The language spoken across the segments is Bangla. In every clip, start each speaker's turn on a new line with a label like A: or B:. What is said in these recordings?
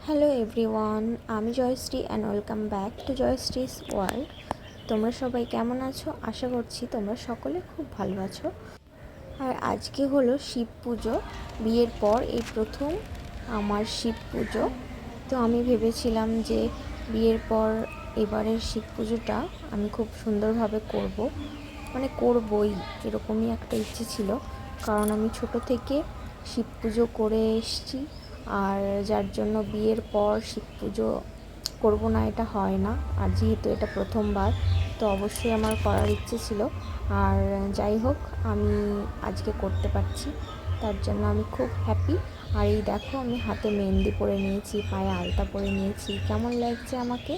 A: হ্যালো এভরিওয়ান, আমি Jayashree and welcome back to Jayashree's world. তোমরা সবাই কেমন আছো? আশা করছি তোমরা সকলে খুব ভালো আছো। আর আজকে হলো শিব পুজো। বিয়ের পর এই প্রথম আমার শিব পুজো। তো আমি ভেবেছিলাম যে বিয়ের পর এবারের শিব পুজোটা আমি খুব সুন্দরভাবে করব, মানে করবই, এরকমই একটা ইচ্ছে ছিল। কারণ আমি ছোট থেকে শিব পুজো করে এসেছি, আর যার জন্য বিয়ের পর শিব পুজো করবো না এটা হয় না। আর যেহেতু এটা প্রথমবার, তো অবশ্যই আমার করার ইচ্ছে ছিল। আর যাই হোক, আমি আজকে করতে পারছি, তার জন্য আমি খুব হ্যাপি। আর এই দেখো, আমি হাতে মেহেন্দি পরে নিয়েছি, পায়ে আলতা পরে নিয়েছি। কেমন লাগছে আমাকে?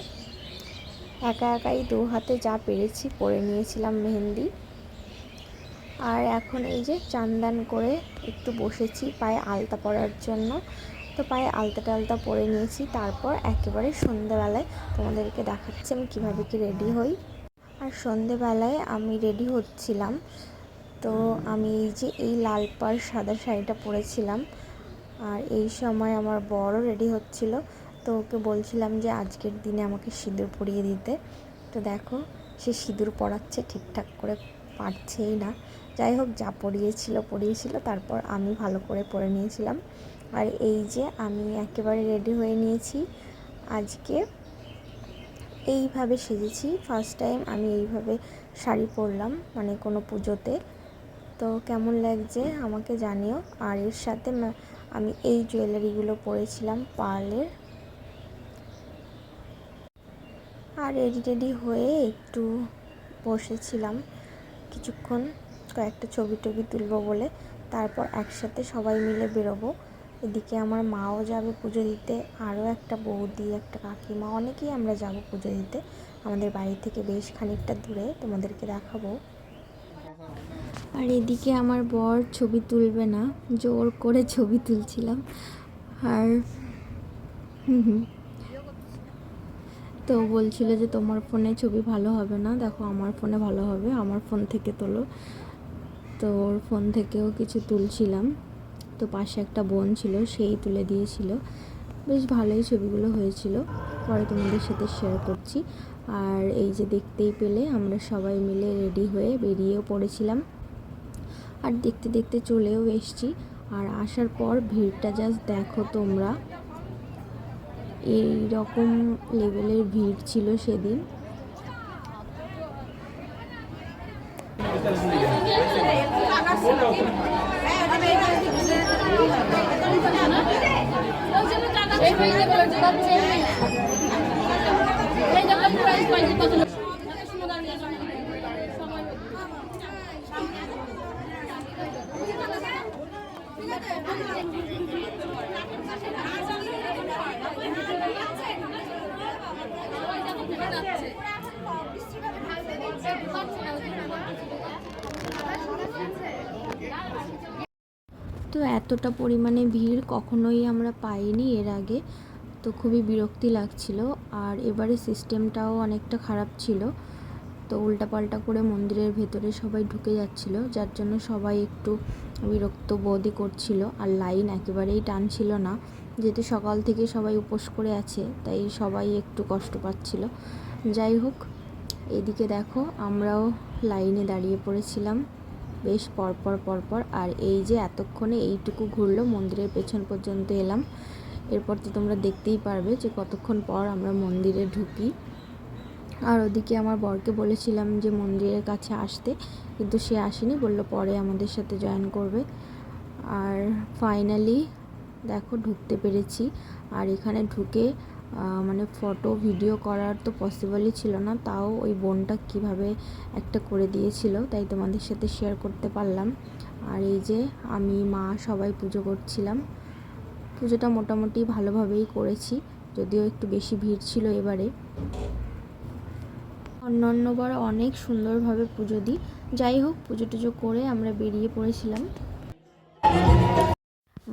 A: একা একাই দু হাতে যা পেরেছি পরে নিয়েছিলাম মেহেন্দি। আর এখন এই যে চান করে একটু বসেছি পায়ে আলতা পরার জন্য। তো পায়ে আলতা টালতা পরে নিয়েছি, তারপর একেবারে সন্ধেবেলায় তোমাদেরকে দেখাচ্ছি আমি কীভাবে কি রেডি হই। আর সন্ধেবেলায় আমি রেডি হচ্ছিলাম, তো আমি এই যে এই লাল পাড় সাদা শাড়িটা পরেছিলাম। আর এই সময় আমার বড় রেডি হচ্ছিল, তো ওকে বলছিলাম যে আজকের দিনে আমাকে সিঁদুর পরিয়ে দিতে। তো দেখো, সে সিঁদুর পরাচ্ছে, ঠিকঠাক করে পারছেই না। যাই হোক, যা পরিয়েছিল, তারপর আমি ভালো করে পরে নিয়েছিলাম। আর এই যে আমি একেবারে রেডি হয়ে নিয়েছি। আজকে এইভাবে সেজেছি, ফার্স্ট টাইম আমি এইভাবে শাড়ি পরলাম, মানে কোনো পুজোতে। তো কেমন লাগছে আমাকে জানিও। আর এর সাথে আমি এই জুয়েলারিগুলো পরেছিলাম পার্লের। আর রেডি হয়ে একটু বসেছিলাম কিছুক্ষণ, কয়েকটা ছবি তুলবো বলে। তারপর একসাথে সবাই মিলে বেরোবো। এদিকে আমার মাও যাবে পুজো দিতে, আরও একটা বৌদি, একটা কাকিমা, অনেকেই আমরা যাব পুজো দিতে। আমাদের বাড়ি থেকে বেশ খানিকটা দূরে, তোমাদেরকে দেখাবো। আর এদিকে আমার বর ছবি তুলবে না, জোর করে ছবি তুলছিলাম। আর তো বলছিল যে তোমার ফোনে ছবি ভালো হবে না, দেখো আমার ফোনে ভালো হবে, আমার ফোন থেকে তোলো। তো ওর ফোন থেকেও কিছু তুলছিলাম। তো পাশে একটা বোন ছিল, সেই তুলে দিয়েছিল। বেশ ভালোই ছবিগুলো হয়েছিল, পরে তোমাদের সাথে শেয়ার করছি। আর এই যে দেখতেই পেলে আমরা সবাই মিলে রেডি হয়ে বেরিয়েও পড়েছিলাম। আর দেখতে দেখতে চলেও এসছি। আর আসার পর ভিড়টা জাস্ট দেখো তোমরা, এই রকম লেভেলের ভিড় ছিল সেদিন। তো এতটা পরিমাণে ভিড় কখনোই আমরা পাইনি এর আগে, তো খুবই বিরক্তি লাগছিল। আর এবারে সিস্টেমটাও অনেকটা খারাপ ছিল, তো উল্টাপাল্টা করে মন্দিরের ভেতরে সবাই ঢুকে যাচ্ছিল, যার জন্য সবাই একটু বিরক্ত বোধই করছিল। আর লাইন একেবারেই টানছিল না, যেহেতু সকাল থেকে সবাই উপোস করে আছে, তাই সবাই একটু কষ্ট পাচ্ছিল। যাই হোক, এদিকে দেখো আমরাও লাইনে দাঁড়িয়ে পড়েছিলাম বেশ পরপর। আর এই যে এতক্ষণে এইটুকু ঘুরলো, মন্দিরের পেছন পর্যন্ত এলাম। এরপর তো তোমরা দেখতেই পারবে যে কতক্ষণ পর আমরা মন্দিরে ঢুকি। আর ওদিকে আমার বরকে বলেছিলাম যে মন্দিরের কাছে আসতে, কিন্তু সে আসেনি, বলল পরে আমাদের সাথে জয়েন করবে। আর ফাইনালি দেখো ঢুকতে পেরেছি। আর এখানে ঢুকে মানে ফটো ভিডিও করার তো পসিবলই ছিল না, তাও ওই বোনটা কিভাবে একটা করে দিয়েছিল, তাই তোমাদের সাথে শেয়ার করতে পারলাম। আর এই যে আমি মা সবাই পুজো করছিলাম। পুজোটা মোটামুটি ভালোভাবেই করেছি, যদিও একটু বেশি ভিড় ছিল এবারে। অন্যান্যবার অনেক সুন্দরভাবে পুজো দিই। যাই হোক, পুজো টুজো করে আমরা বেরিয়ে পড়েছিলাম।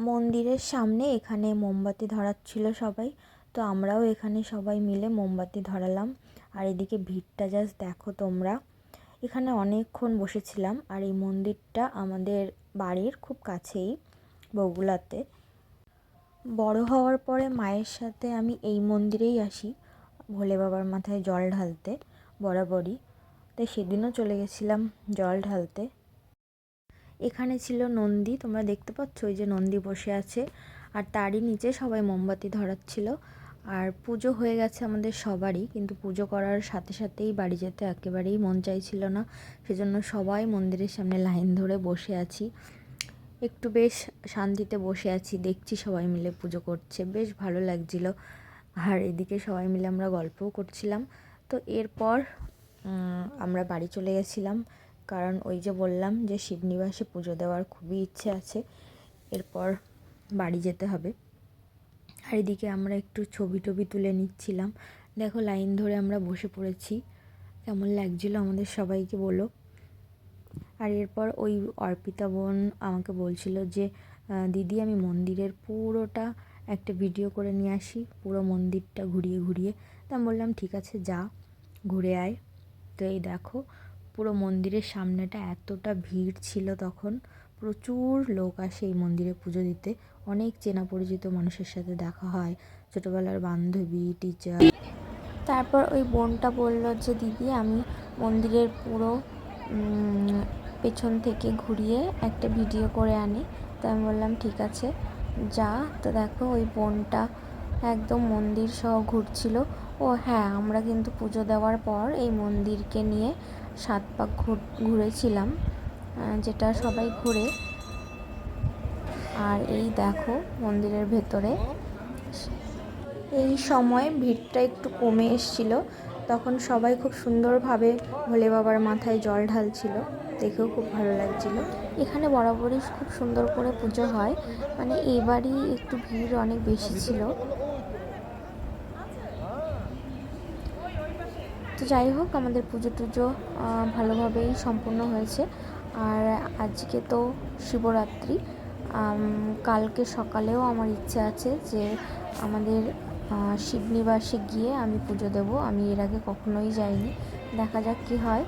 A: মন্দিরের সামনে এখানে মোমবাতি ধরাচ্ছিল সবাই, তো আমরাও এখানে সবাই মিলে মোমবাতি ধরালাম। আর এদিকে ভিড়টা জাস্ট দেখো তোমরা, এখানে অনেকক্ষণ বসেছিলাম। আর এই মন্দিরটা আমাদের বাড়ির খুব কাছেই, বগুলাতে। বড় হওয়ার পরে মায়ের সাথে আমি এই মন্দিরেই আসি ভোলে বাবার মাথায় জল ঢালতে বরাবরই। তাই সেদিনও চলে গেছিলাম জল ঢালতে। এখানে ছিল নন্দী, তোমরা দেখতে পাচ্ছ ওই যে নন্দী বসে আছে, আর তারই নিচে সবাই মোমবাতি ধরাচ্ছিল। আর পুজো হয়ে গেছে আমাদের সবারই, কিন্তু পুজো করার সাথে সাথেই বাড়ি যেতে একেবারেই মন চাইছিল না। সেজন্য সবাই মন্দিরের সামনে লাইন ধরে বসে আছি, একটু বেশ শান্তিতে বসে আছি, দেখছি সবাই মিলে পুজো করছে, বেশ ভালো লাগছিল। আর এদিকে সবাই মিলে আমরা গল্পও করছিলাম। তো এরপর আমরা বাড়ি চলে গেছিলাম, কারণ ওই যে বললাম যে শিবনিবাসে পুজো দেওয়ার খুবই ইচ্ছে আছে, এরপর বাড়ি যেতে হবে। আর এদিকে আমরা একটু ছবি টবি তুলে নিচ্ছিলাম। দেখো লাইন ধরে আমরা বসে পড়েছি, কেমন লাগছিল আমাদের সবাইকে বলো। আর এরপর ওই অর্পিতা বোন আমাকে বলছিল যে দিদি আমি মন্দিরের পুরোটা একটা ভিডিও করে নিয়ে আসি, পুরো মন্দিরটা ঘুরিয়ে ঘুরিয়ে। তা আমি বললাম ঠিক আছে যা, ঘুরে আয়। তো এই দেখো পুরো মন্দিরের সামনেটা এতটা ভিড় ছিল তখন, প্রচুর লোক আসে এই মন্দিরে পুজো দিতে। অনেক চেনা পরিচিত মানুষের সাথে দেখা হয়, ছোটোবেলার বান্ধবী, টিচার। তারপর ওই বোনটা বলল যে দিদি আমি মন্দিরের পুরো পেছন থেকে ঘুরিয়ে একটা ভিডিও করে আনি। তো আমি বললাম ঠিক আছে যা। তো দেখো ওই বোনটা একদম মন্দির সহ ঘুরছিল। ও হ্যাঁ, আমরা কিন্তু পুজো দেওয়ার পর এই মন্দিরকে নিয়ে 7 পাক ঘুরেছিলাম, যেটা সবাই ঘুরে। আর এই দেখো মন্দিরের ভেতরে এই সময় ভিড়টা একটু কমে এসেছিল, তখন সবাই খুব সুন্দরভাবে ভোলে বাবার মাথায় জল ঢালছিল, দেখেও খুব ভালো লাগছিল। এখানে বরাবরই খুব সুন্দর করে পুজো হয়, মানে এবারই একটু ভিড় অনেক বেশি ছিল। তো যাই হোক আমাদের পুজো টুজো ভালোভাবেই সম্পূর্ণ হয়েছে। আর আজকে তো শিবরাত্রি, কালকে সকালেও আমার ইচ্ছে আছে যে আমাদের শিবনিবাসে গিয়ে আমি পুজো দেব। আমি এর আগে কখনোই যাইনি, দেখা যাক কী হয়।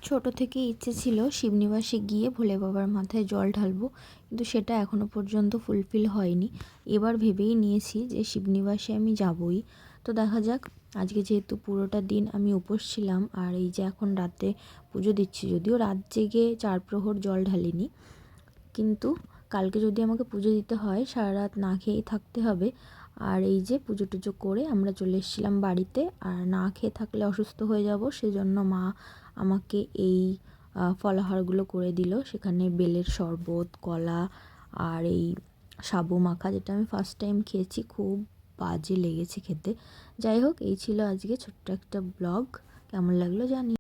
A: ছোট থেকে ইচ্ছে ছিল শিবনিবাসে গিয়ে ভোলে বাবার মাথায় জল ঢালবো, কিন্তু সেটা এখনও পর্যন্ত ফুলফিল হয়নি। এবার ভেবেই নিয়েছি যে শিবনিবাসে আমি যাবই। তো দেখা যাক, আজকে যেহেতু পুরোটা দিন আমি উপোস ছিলাম, আর এই যে এখন রাতে পুজো দিচ্ছি, যদিও রাত জেগে 4 প্রহর জল ঢালিনি, কিন্তু কালকে যদি আমাকে পুজো দিতে হয় সারা রাত না খেয়েই থাকতে হবে। আর এই যে পুজো টুজো করে আমরা চলে এসেছিলাম বাড়িতে, আর না খেয়ে থাকলে অসুস্থ হয়ে যাব, সেজন্য মা আমাকে এই ফলাহারগুলো করে দিল। সেখানে বেলের শরবত, কলা, আর এই সাবু মাখা, যেটা আমি ফার্স্ট টাইম খেয়েছি, খুব বাজে লেগেছে খেতে। যাই হোক, এই ছিল আজকে ছোট্ট একটা ব্লগ, কেমন লাগলো জানি।